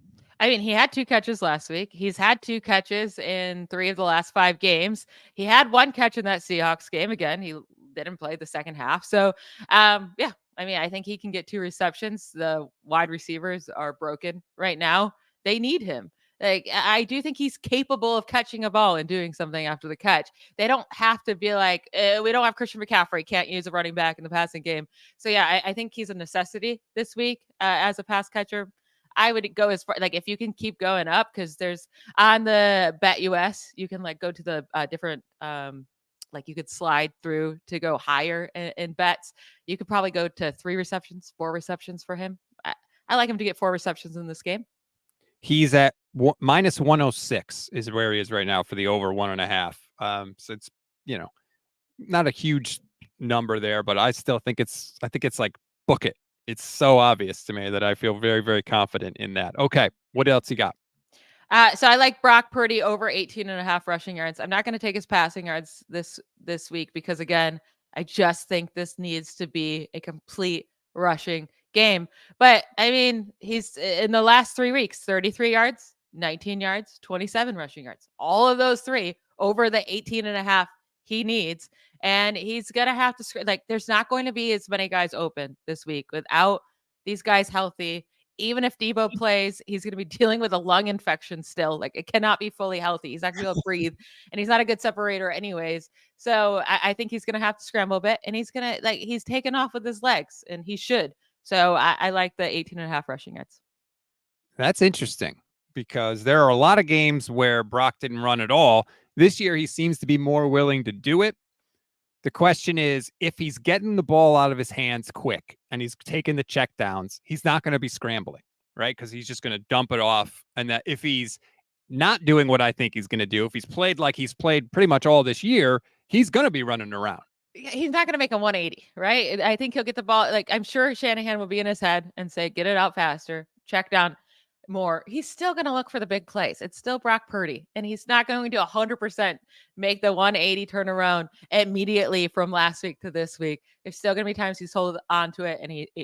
I mean, he had 2 catches last week. He's had 2 catches in 3 of the last 5 games. He had 1 catch in that Seahawks game. Again, he didn't play the second half. So, yeah, I mean, I think he can get 2 receptions. The wide receivers are broken right now. They need him. Like, I do think he's capable of catching a ball and doing something after the catch. They don't have to be like, we don't have Christian McCaffrey, can't use a running back in the passing game. So, yeah, I think he's a necessity this week as a pass catcher. I would go as far, like, if you can keep going up, because there's on the Bet US, you can like go to the different, like you could slide through to go higher in bets. You could probably go to 3 receptions, 4 receptions for him. I like him to get 4 receptions in this game. He's at minus 106 is where he is right now for the over 1.5. So it's, not a huge number there, but I still think I think it's like book it. It's so obvious to me that I feel very, very confident in that. Okay. What else you got? So I like Brock Purdy over 18.5 rushing yards. I'm not going to take his passing yards this week because, again, I just think this needs to be a complete rushing game. But, I mean, he's in the last 3 weeks, 33 yards, 19 yards, 27 rushing yards. All of those 3 over the 18.5 he needs. And he's going to have to, like, there's not going to be as many guys open this week without these guys healthy. Even if Deebo plays, he's going to be dealing with a lung infection still. Like, it cannot be fully healthy. He's not going to be able to breathe, and he's not a good separator anyways. So I think he's going to have to scramble a bit, and he's going to, he's taken off with his legs, and he should. So I like the 18.5 rushing yards. That's interesting because there are a lot of games where Brock didn't run at all. This year, he seems to be more willing to do it. The question is, if he's getting the ball out of his hands quick and he's taking the checkdowns, he's not going to be scrambling, right? Because he's just going to dump it off. And that if he's not doing what I think he's going to do, if he's played like he's played pretty much all this year, he's going to be running around. He's not going to make a 180, right? I think he'll get the ball. Like, I'm sure Shanahan will be in his head and say, get it out faster, check down more. He's still going to look for the big plays. It's still Brock Purdy, and he's not going to 100% make the 180 turnaround immediately from last week to this week. There's still going to be times he's holding on to it,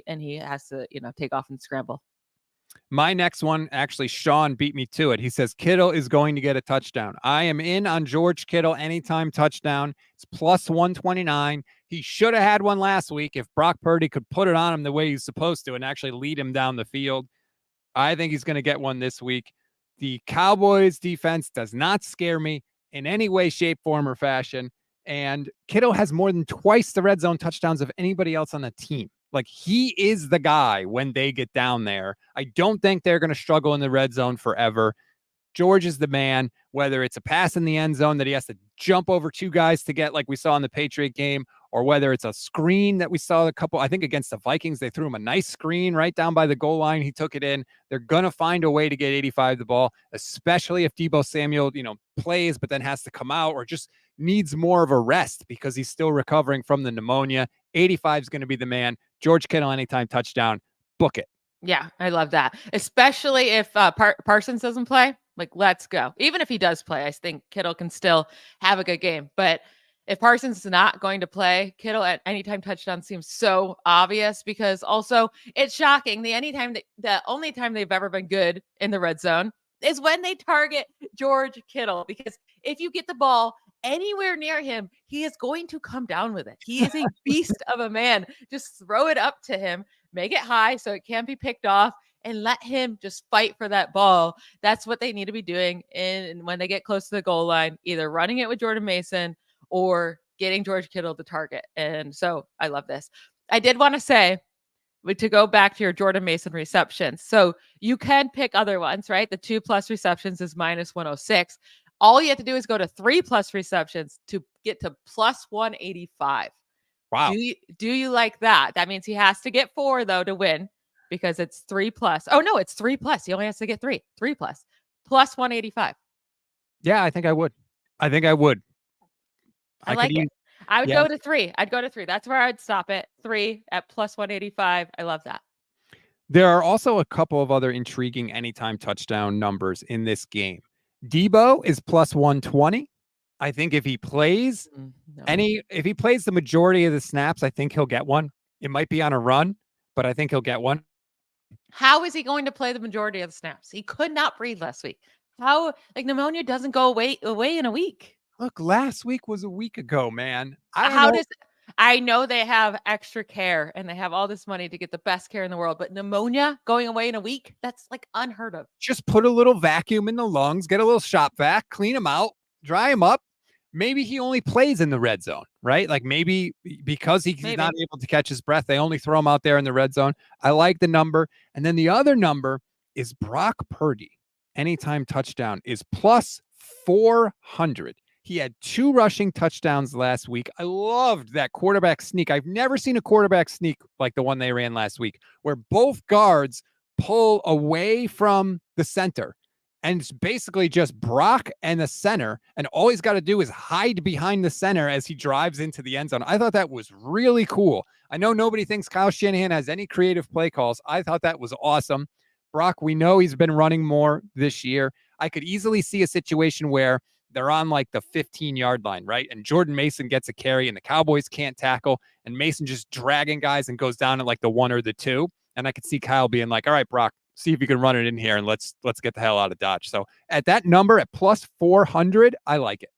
and he has to, take off and scramble. My next one, actually, Sean beat me to it. He says Kittle is going to get a touchdown. I am in on George Kittle anytime touchdown. It's plus 129. He should have had one last week if Brock Purdy could put it on him the way he's supposed to and actually lead him down the field. I think he's going to get one this week. The Cowboys defense does not scare me in any way, shape, form, or fashion. And Kittle has more than twice the red zone touchdowns of anybody else on the team. Like, he is the guy when they get down there. I don't think they're going to struggle in the red zone forever. George is the man, whether it's a pass in the end zone that he has to jump over two guys to get, like we saw in the Patriot game, or whether it's a screen that we saw I think against the Vikings, they threw him a nice screen right down by the goal line. He took it in. They're going to find a way to get 85 the ball, especially if Deebo Samuel, plays, but then has to come out or just needs more of a rest because he's still recovering from the pneumonia. 85 is going to be the man. George Kittle, anytime touchdown, book it. Yeah, I love that. Especially if Parsons doesn't play, like, let's go. Even if he does play, I think Kittle can still have a good game. But if Parsons is not going to play, Kittle at anytime touchdown seems so obvious, because also it's shocking. The only time they've ever been good in the red zone is when they target George Kittle, because if you get the ball anywhere near him, he is going to come down with it. He is a beast of a man. Just throw it up to him, make it high so it can't be picked off, and let him just fight for that ball. That's what they need to be doing. And when they get close to the goal line, either running it with Jordan Mason or getting George Kittle to target. And so I love this. I did want to say, to go back to your Jordan Mason receptions. So you can pick other ones, right? The 2+ receptions is minus 106. All you have to do is go to 3+ receptions to get to plus 185. Wow. Do you like that? That means he has to get 4 though to win, because it's 3+. Oh no, it's 3+. He only has to get 3 plus 185. Yeah, I think I would. I like it. I would go to 3. I'd go to 3. That's where I'd stop it. 3 at plus 185. I love that. There are also a couple of other intriguing anytime touchdown numbers in this game. Deebo is plus 120. I think if he plays if he plays the majority of the snaps, I think he'll get one. It might be on a run, but I think he'll get one. How is he going to play the majority of the snaps? He could not breathe last week. How, pneumonia doesn't go away in a week. Look, last week was a week ago, man. I know they have extra care and they have all this money to get the best care in the world, but pneumonia going away in a week, that's like unheard of. Just put a little vacuum in the lungs, get a little shop vac, clean them out, dry them up. Maybe he only plays in the red zone, right? Like maybe because he's not able to catch his breath, they only throw him out there in the red zone. I like the number. And then the other number is Brock Purdy. Anytime touchdown is plus 400. He had 2 rushing touchdowns last week. I loved that quarterback sneak. I've never seen a quarterback sneak like the one they ran last week, where both guards pull away from the center. And it's basically just Brock and the center. And all he's got to do is hide behind the center as he drives into the end zone. I thought that was really cool. I know nobody thinks Kyle Shanahan has any creative play calls. I thought that was awesome. Brock, we know he's been running more this year. I could easily see a situation where they're on like the 15-yard line, right? And Jordan Mason gets a carry and the Cowboys can't tackle, and Mason just dragging guys and goes down at like the 1 or the 2. And I could see Kyle being like, all right, Brock, see if you can run it in here and let's get the hell out of Dodge. So at that number at plus 400, I like it.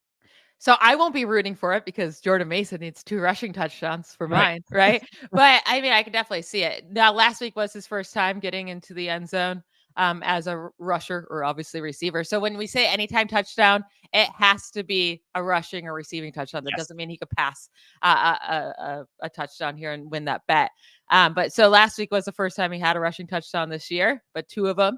So I won't be rooting for it because Jordan Mason needs 2 rushing touchdowns for mine, right? But I mean, I can definitely see it. Now, last week was his first time getting into the end zone as a rusher or obviously receiver. So when we say anytime touchdown, it has to be a rushing or receiving touchdown. That doesn't mean he could pass a touchdown here and win that bet. But so last week was the first time he had a rushing touchdown this year, but 2 of them.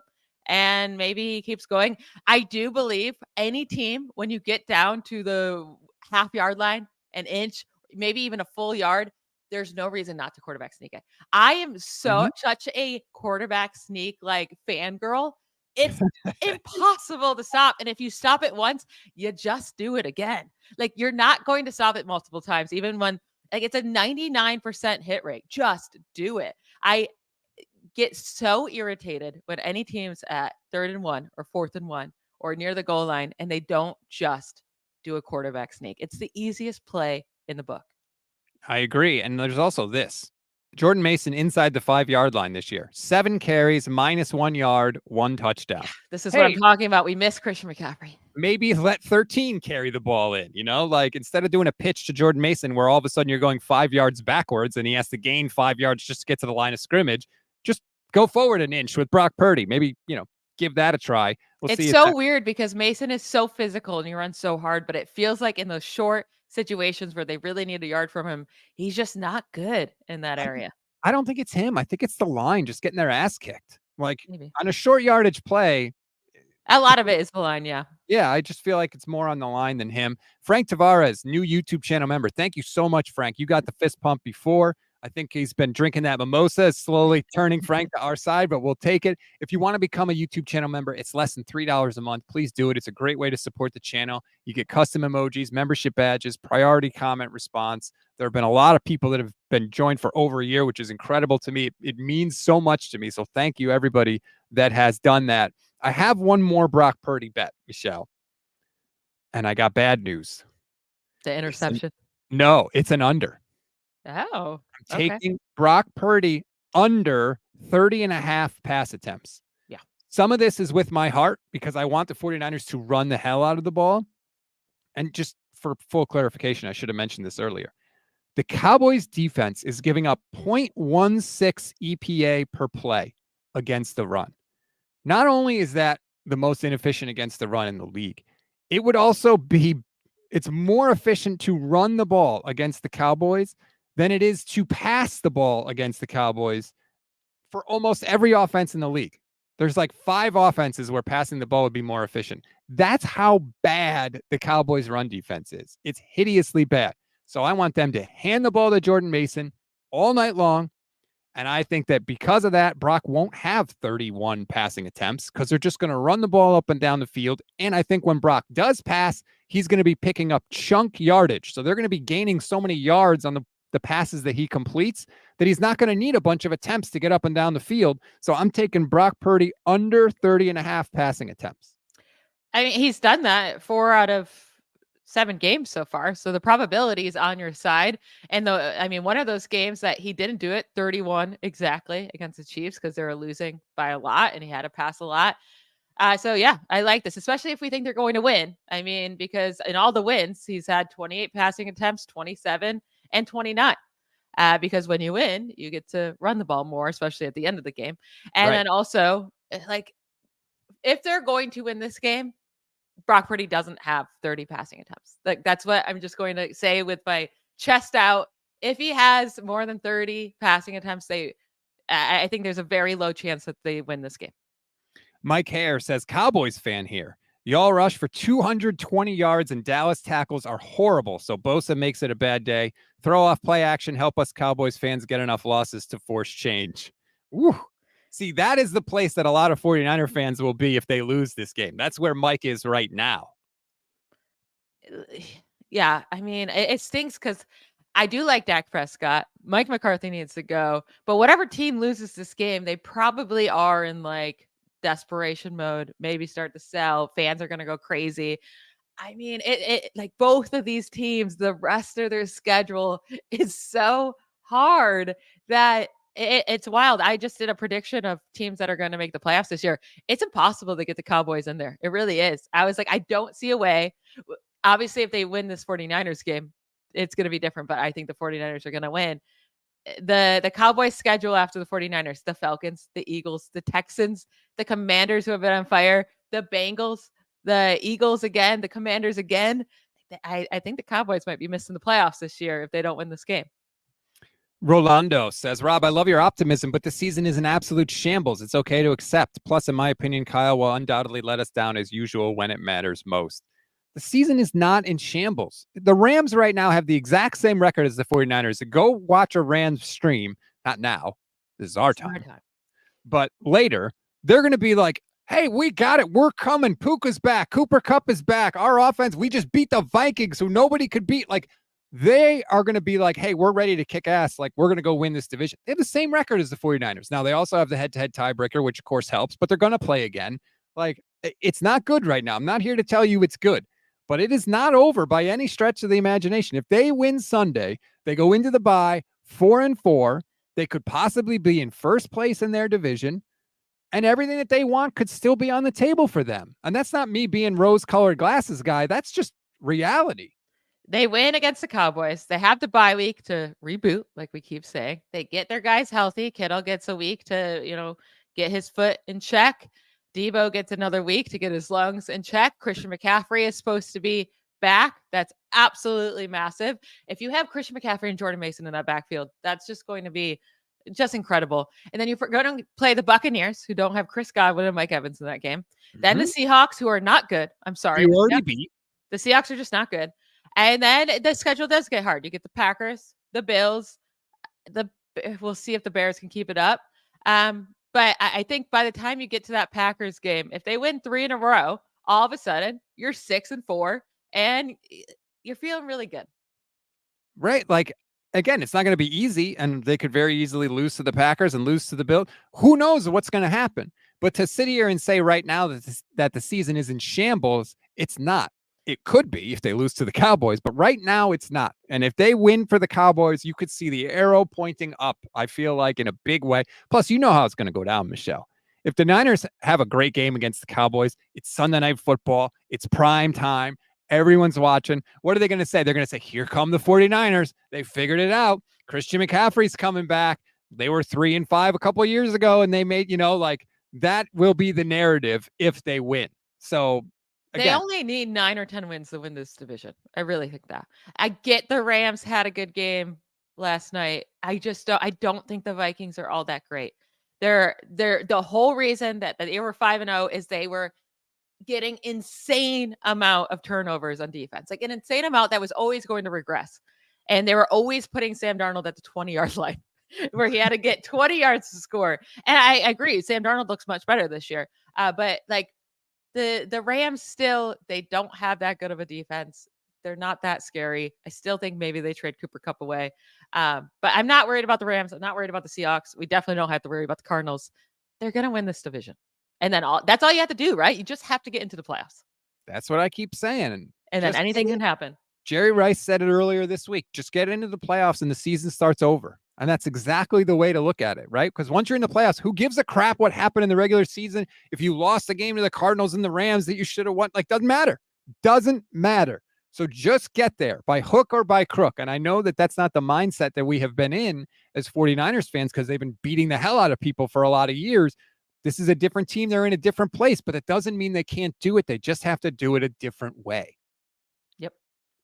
And maybe he keeps going. I do believe any team, when you get down to the half-yard line, an inch, maybe even a full yard, there's no reason not to quarterback sneak it. I am such a quarterback sneak fangirl. It's impossible to stop. And if you stop it once, you just do it again. Like, you're not going to stop it multiple times, even when it's a 99% hit rate. Just do it. I get so irritated when any team's at 3rd and 1 or 4th and 1 or near the goal line and they don't just do a quarterback sneak. It's the easiest play in the book. I agree. And there's also this. Jordan Mason inside the 5-yard line this year. 7 carries, -1 yard, 1 touchdown. This is what I'm Hey. talking about. We miss Christian McCaffrey. Maybe let 13 carry the ball in, like instead of doing a pitch to Jordan Mason where all of a sudden you're going 5 yards backwards and he has to gain 5 yards just to get to the line of scrimmage, just go forward an inch with Brock Purdy. Maybe, give that a try. We'll see. It's so weird because Mason is so physical and he runs so hard, but it feels like in those short situations where they really need a yard from him, he's just not good in that area. I don't think it's him. I think it's the line just getting their ass kicked. Like Maybe. on a short yardage play. A lot of it is the line, yeah. Yeah, I just feel like it's more on the line than him. Frank Tavares, new YouTube channel member. Thank you so much, Frank. You got the fist pump before. I think he's been drinking that mimosa. It's slowly turning Frank to our side, but we'll take it. If you want to become a YouTube channel member, it's less than $3 a month. Please do it. It's a great way to support the channel. You get custom emojis, membership badges, priority comment response. There have been a lot of people that have been joined for over a year, which is incredible to me. It means so much to me. So thank you, everybody that has done that. I have one more Brock Purdy bet, Michelle. And I got bad news. The interception. No, it's an under. Oh. I'm taking Brock Purdy under 30.5 pass attempts. Yeah. Some of this is with my heart because I want the 49ers to run the hell out of the ball. And just for full clarification, I should have mentioned this earlier. The Cowboys defense is giving up 0.16 EPA per play against the run. Not only is that the most inefficient against the run in the league, it would also be, it's more efficient to run the ball against the Cowboys than it is to pass the ball against the Cowboys for almost every offense in the league. There's like 5 offenses where passing the ball would be more efficient. That's how bad the Cowboys run defense is. It's hideously bad. So I want them to hand the ball to Jordan Mason all night long. And I think that because of that, Brock won't have 31 passing attempts because they're just going to run the ball up and down the field. And I think when Brock does pass, he's going to be picking up chunk yardage. So they're going to be gaining so many yards on the passes that he completes that he's not going to need a bunch of attempts to get up and down the field. So I'm taking Brock Purdy under 30.5 passing attempts. I mean, he's done that 4 out of 7 games so far. So the probability is on your side. And one of those games that he didn't do it, 31 exactly against the Chiefs because they were losing by a lot and he had to pass a lot. So yeah, I like this, especially if we think they're going to win. I mean, because in all the wins, he's had 28 passing attempts, 27 and 29. Because when you win, you get to run the ball more, especially at the end of the game. And then also, like, if they're going to win this game, Brock Purdy doesn't have 30 passing attempts. Like, that's what I'm just going to say with my chest out. If he has more than 30 passing attempts, I think there's a very low chance that they win this game. Mike Hare says, Cowboys fan here. Y'all rush for 220 yards and Dallas tackles are horrible. So Bosa makes it a bad day. Throw off play action. Help us Cowboys fans get enough losses to force change. Woo. See, that is the place that a lot of 49er fans will be if they lose this game. That's where Mike is right now. Yeah, I mean, it stinks because I do like Dak Prescott. Mike McCarthy needs to go. But whatever team loses this game, they probably are in like desperation mode, maybe start to sell. Fans are going to go crazy. I mean, it like both of these teams, the rest of their schedule is so hard that it's wild. I just did a prediction of teams that are going to make the playoffs this year. It's impossible to get the Cowboys in there. It really is. I was like, I don't see a way. Obviously, if they win this 49ers game, it's going to be different, but I think the 49ers are going to win. The Cowboys schedule after the 49ers, the Falcons, the Eagles, the Texans, the Commanders who have been on fire, the Bengals, the Eagles again, the Commanders again. I think the Cowboys might be missing the playoffs this year if they don't win this game. Rolando says, Rob, I love your optimism, but the season is an absolute shambles. It's okay to accept. Plus, in my opinion, Kyle will undoubtedly let us down as usual when it matters most. The season is not in shambles. The Rams right now have the exact same record as the 49ers. Go watch a Rams stream. Not now. This is our time. But later, they're going to be like, hey, we got it. We're coming. Puka's back. Cooper Kupp is back. Our offense, we just beat the Vikings who nobody could beat. Like, they are going to be like, hey, we're ready to kick ass. Like, we're going to go win this division. They have the same record as the 49ers. Now, they also have the head-to-head tiebreaker, which, of course, helps, but they're going to play again. Like, it's not good right now. I'm not here to tell you it's good, but it is not over by any stretch of the imagination. If they win Sunday, they go into the bye 4-4. They could possibly be in first place in their division, and everything that they want could still be on the table for them. And that's not me being rose-colored glasses guy. That's just reality. They win against the Cowboys. They have the bye week to reboot, like we keep saying. They get their guys healthy. Kittle gets a week to, get his foot in check. Deebo gets another week to get his lungs in check. Christian McCaffrey is supposed to be back. That's absolutely massive. If you have Christian McCaffrey and Jordan Mason in that backfield, that's just going to be just incredible. And then you're going to play the Buccaneers, who don't have Chris Godwin and Mike Evans in that game. Then the Seahawks, who are not good. I'm sorry. You already beat. The Seahawks are just not good. And then the schedule does get hard. You get the Packers, the Bills, we'll see if the Bears can keep it up. But I think by the time you get to that Packers game, if they win 3 in a row, all of a sudden you're 6-4 and you're feeling really good. Right. Like, again, it's not going to be easy, and they could very easily lose to the Packers and lose to the Bills. Who knows what's going to happen? But to sit here and say right now that the season is in shambles, it's not. It could be if they lose to the Cowboys, but right now it's not. And if they win for the Cowboys, you could see the arrow pointing up, I feel like, in a big way. Plus, you know how it's going to go down, Michelle. If the Niners have a great game against the Cowboys, it's Sunday Night Football, it's prime time, everyone's watching. What are they going to say? They're going to say, here come the 49ers. They figured it out. Christian McCaffrey's coming back. They were 3-5 a couple of years ago, and they made, that will be the narrative if they win. So again, they only need 9 or 10 wins to win this division. I really think that. I get the Rams had a good game last night. I don't think the Vikings are all that great. They're the whole reason that they were 5-0 is they were getting insane amount of turnovers on defense, like an insane amount that was always going to regress. And they were always putting Sam Darnold at the 20-yard line where he had to get 20 yards to score. And I agree. Sam Darnold looks much better this year. But like the Rams still, they don't have that good of a defense. They're not that scary. I still think maybe they trade Cooper Kupp away. But I'm not worried about the Rams. I'm not worried about the Seahawks. We definitely don't have to worry about the Cardinals. They're going to win this division. And then that's all you have to do, right? You just have to get into the playoffs. That's what I keep saying. And then anything can happen. Jerry Rice said it earlier this week. Just get into the playoffs and the season starts over. And that's exactly the way to look at it, right? Because once you're in the playoffs, who gives a crap what happened in the regular season? If you lost the game to the Cardinals and the Rams that you should have won, doesn't matter. Doesn't matter. So just get there by hook or by crook. And I know that that's not the mindset that we have been in as 49ers fans because they've been beating the hell out of people for a lot of years. This is a different team. They're in a different place, but it doesn't mean they can't do it. They just have to do it a different way. Yep.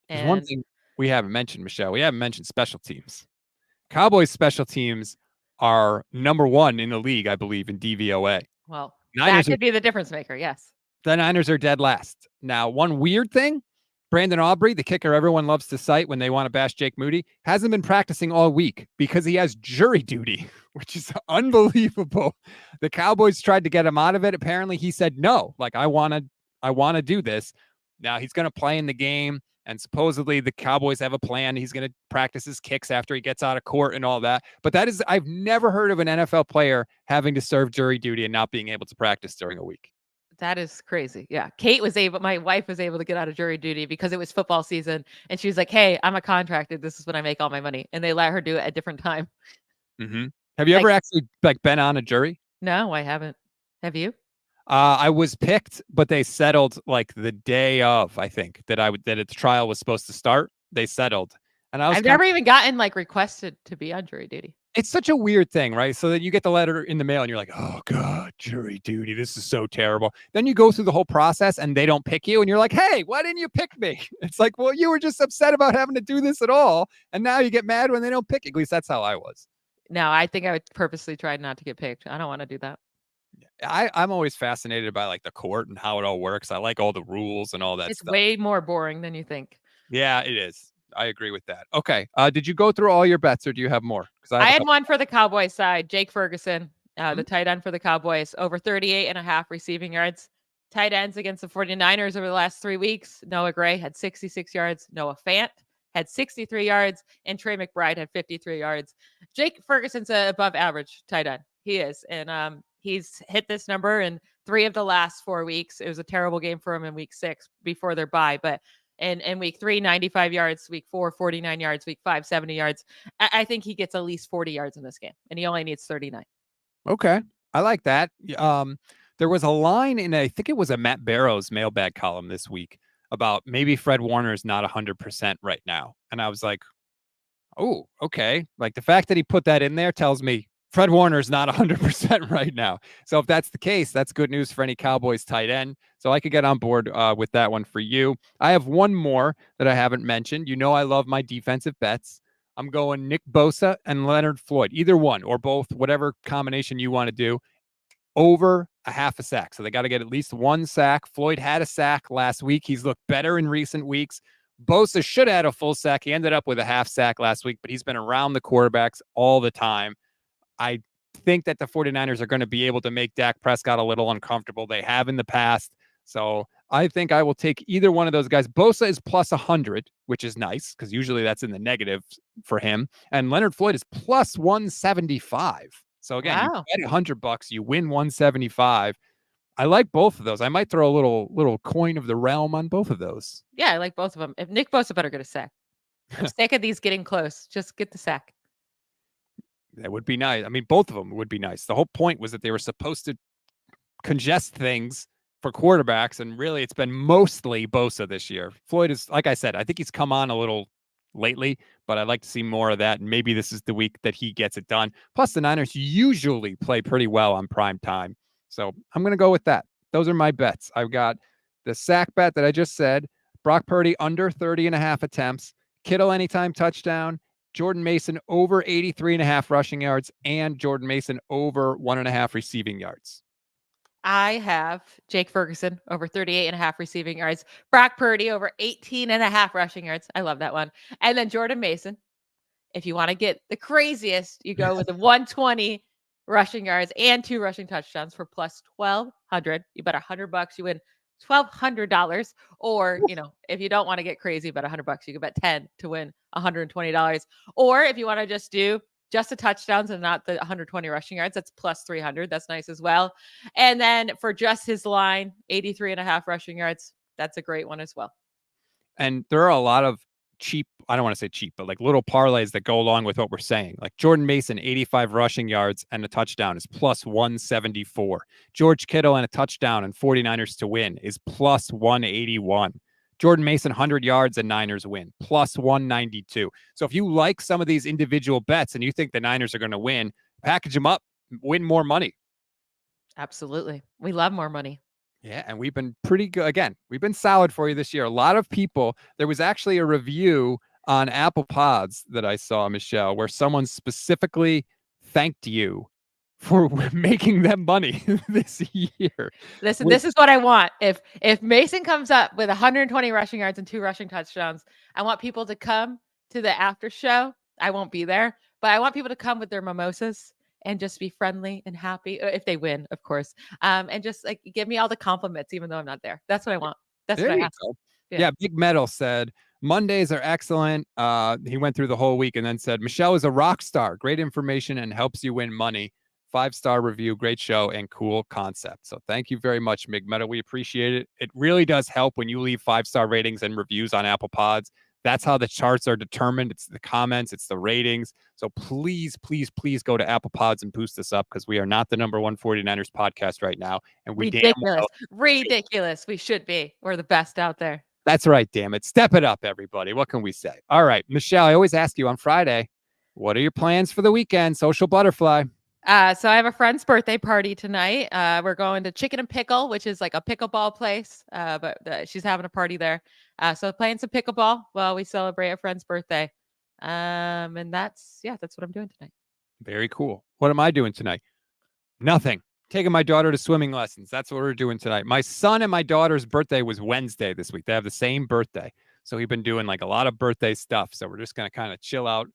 And one thing we haven't mentioned, Michelle, we haven't mentioned special teams. Cowboys special teams are number 1 in the league, I believe, in DVOA. Well, Niners that could be the difference maker. Yes. The Niners are dead last. Now, one weird thing, Brandon Aubrey, the kicker everyone loves to cite when they want to bash Jake Moody, hasn't been practicing all week because he has jury duty, which is unbelievable. The Cowboys tried to get him out of it. Apparently he said, no, I want to do this. Now he's going to play in the game. And supposedly the Cowboys have a plan. He's going to practice his kicks after he gets out of court and all that. But I've never heard of an NFL player having to serve jury duty and not being able to practice during a week. That is crazy. Yeah. My wife was able to get out of jury duty because it was football season. And she was like, hey, I'm a contracted. This is when I make all my money. And they let her do it at a different time. Mm-hmm. Have you ever actually been on a jury? No, I haven't. Have you? I was picked, but they settled the day of, I think, that its trial was supposed to start. They settled. And I've never even gotten requested to be on jury duty. It's such a weird thing, right? So that you get the letter in the mail and you're like, oh God, jury duty. This is so terrible. Then you go through the whole process and they don't pick you. And you're like, hey, why didn't you pick me? It's like, well, you were just upset about having to do this at all. And now you get mad when they don't pick you. At least that's how I was. No, I think I would purposely try not to get picked. I don't want to do that. I'm always fascinated by the court and how it all works. I like all the rules and all that stuff. It's way more boring than you think. Yeah, it is. I agree with that. Okay. Did you go through all your bets or do you have more? I had one for the Cowboys side. Jake Ferguson, the tight end for the Cowboys, over 38.5 receiving yards. Tight ends against the 49ers over the last 3 weeks. Noah Gray had 66 yards. Noah Fant had 63 yards. And Trey McBride had 53 yards. Jake Ferguson's above average tight end. He is. And he's hit this number in 3 of the last 4 weeks. It was a terrible game for him in week 6 before their bye. But in week 3, 95 yards, week 4, 49 yards, week 5, 70 yards. I think he gets at least 40 yards in this game, and he only needs 39. Okay. I like that. There was a line in, I think it was a Matt Barrows mailbag column this week about maybe Fred Warner is not 100% right now. And I was like, oh, okay. Like the fact that he put that in there tells me Fred Warner is not 100% right now. So if that's the case, that's good news for any Cowboys tight end. So I could get on board with that one for you. I have one more that I haven't mentioned. You know, I love my defensive bets. I'm going Nick Bosa and Leonard Floyd, either one or both, whatever combination you want to do, over a half a sack. So they got to get at least one sack. Floyd had a sack last week. He's looked better in recent weeks. Bosa should have had a full sack. He ended up with a half sack last week, but he's been around the quarterbacks all the time. I think that the 49ers are going to be able to make Dak Prescott a little uncomfortable. They have in the past. So I think I will take either one of those guys. Bosa is plus 100, which is nice because usually that's in the negative for him. And Leonard Floyd is plus 175. So again, Wow. you bet $100, you win 175. I like both of those. I might throw a little coin of the realm on both of those. Yeah, I like both of them. If Nick Bosa better get a sack. I'm sick of these getting close. Just get the sack. That would be nice. I mean, both of them would be nice. The whole point was that they were supposed to congest things for quarterbacks, and really it's been mostly Bosa this year. Floyd is, like I said, I think he's come on a little lately, but I'd like to see more of that, and maybe this is the week that he gets it done. Plus, the Niners usually play pretty well on prime time. So I'm going to go with that. Those are my bets. I've got the sack bet that I just said, Brock Purdy under 30.5 attempts, Kittle anytime touchdown, Jordan Mason over 83.5 rushing yards, and Jordan Mason over 1.5 receiving yards. I have Jake Ferguson over 38.5 receiving yards, Brock Purdy over 18.5 rushing yards. I love that one. And then Jordan Mason. If you want to get the craziest, you go with the 120 rushing yards and 2 rushing touchdowns for plus 1,200. You bet $100, you win $1,200. Or, if you don't want to get crazy, bet $100, you can bet 10 to win $120. Or if you want to just do just the touchdowns and not the 120 rushing yards, that's plus 300. That's nice as well. And then for just his line, 83.5 rushing yards, that's a great one as well. And there are a lot of cheap, I don't want to say cheap, but like little parlays that go along with what we're saying. Like Jordan Mason, 85 rushing yards and a touchdown is plus 174. George Kittle and a touchdown and 49ers to win is plus 181. Jordan Mason, 100 yards and Niners win, plus 192. So if you like some of these individual bets and you think the Niners are going to win, package them up, win more money. Absolutely. We love more money. Yeah, and we've been pretty good. Again, we've been solid for you this year. A lot of people, there was actually a review on Apple Pods that I saw, Michelle, where someone specifically thanked you for making them money this year. Listen, this is what I want. If Mason comes up with 120 rushing yards and 2 rushing touchdowns, I want people to come to the after show. I won't be there, but I want people to come with their mimosas and just be friendly and happy if they win, of course. And just like give me all the compliments, even though I'm not there. That's what I want. That's what I ask. Yeah, Big Metal said Mondays are excellent. He went through the whole week and then said Michelle is a rock star. Great information and helps you win money. 5-star review, great show, and cool concept. So thank you very much, Big Metal. We appreciate it. It really does help when you leave 5-star ratings and reviews on Apple Pods. That's how the charts are determined. It's the comments, it's the ratings. So please, please, please go to Apple Pods and boost us up because we are not the number one 49ers podcast right now. And we ridiculous. We should be. We're the best out there. That's right, damn it. Step it up, everybody. What can we say? All right, Michelle, I always ask you on Friday, what are your plans for the weekend? Social Butterfly. So I have a friend's birthday party tonight. We're going to Chicken and Pickle, which is like a pickleball place. But she's having a party there. So playing some pickleball while we celebrate a friend's birthday. And that's what I'm doing tonight. Very cool. What am I doing tonight? Nothing. Taking my daughter to swimming lessons. That's what we're doing tonight. My son and my daughter's birthday was Wednesday this week. They have the same birthday. So we've been doing like a lot of birthday stuff. So we're just going to kind of chill out.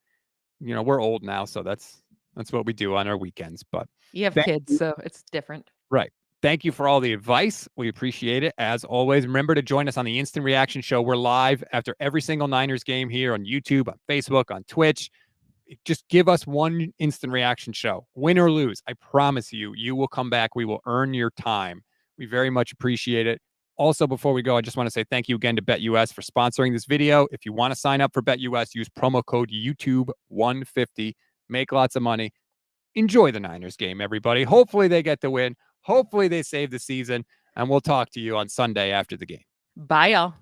We're old now, so that's what we do on our weekends. But you have kids, so it's different. Right. Thank you for all the advice. We appreciate it. As always, remember to join us on the Instant Reaction Show. We're live after every single Niners game here on YouTube, on Facebook, on Twitch. Just give us one Instant Reaction Show. Win or lose, I promise you, you will come back. We will earn your time. We very much appreciate it. Also, before we go, I just want to say thank you again to BetUS for sponsoring this video. If you want to sign up for BetUS, use promo code YouTube150. Make lots of money. Enjoy the Niners game, everybody. Hopefully they get the win. Hopefully they save the season. And we'll talk to you on Sunday after the game. Bye, y'all.